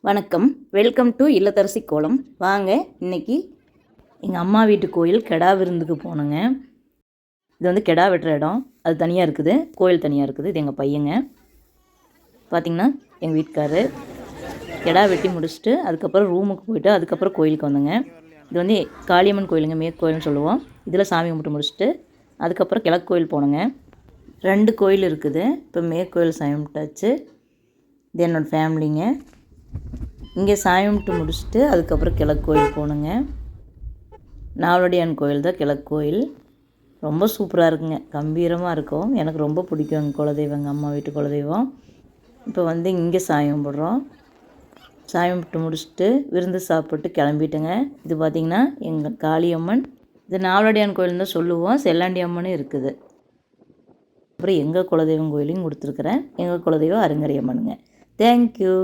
வணக்கம், welcome to இல்லத்தரசி கோலம். வாங்க, இன்றைக்கி எங்கள் அம்மா வீட்டு கோயில் கெடா விருந்துக்கு போனோங்க. இது வந்து கெடா வெட்டுற இடம், அது தனியாக இருக்குது, கோயில் தனியாக இருக்குது. இது எங்கள் பையங்க. பார்த்திங்கன்னா எங்கள் வீட்டுக்காரரு கெடா வெட்டி முடிச்சுட்டு அதுக்கப்புறம் ரூமுக்கு போயிட்டு அதுக்கப்புறம் கோயிலுக்கு வந்தோங்க. இது வந்து காளியம்மன் கோயிலுங்க, மேற்கு கோயில்னு சொல்லுவோம். இதில் சாமி கும்பிட்டு முடிச்சுட்டு அதுக்கப்புறம் கிழக்கு கோயில் போனோங்க. 2 கோயில் இருக்குது. இப்போ மேற்கு கோயில் சாமி கும்பிட்டாச்சு. இது என்னோடய ஃபேமிலிங்க. இங்கே சாமி கும்பிட்டு முடிச்சுட்டு அதுக்கப்புறம் கிழக்கு கோயில் போகணுங்க. நாவலடியான் கோயில் தான் கிழக்கு கோயில். ரொம்ப சூப்பராக இருக்குங்க, கம்பீரமாக இருக்கும். எனக்கு ரொம்ப பிடிக்கும் எங்கள் குலதெய்வம், எங்கள் அம்மா வீட்டு குலதெய்வம். இப்போ வந்து இங்கே சாமி கும்பிட்றோம். சாமி கும்பிட்டு முடிச்சுட்டு விருந்து சாப்பிட்டு கிளம்பிட்டுங்க. இது பார்த்திங்கன்னா எங்கள் காளியம்மன். இது நாவலடியான் கோயில்னு தான் சொல்லுவோம். செல்லாண்டி அம்மனும் இருக்குது. அப்புறம் எங்கள் குலதெய்வம் கோயிலையும் கொடுத்துருக்குறேன். எங்கள் குலதெய்வம் அருங்கரியம்மனுங்க. தேங்க்யூ.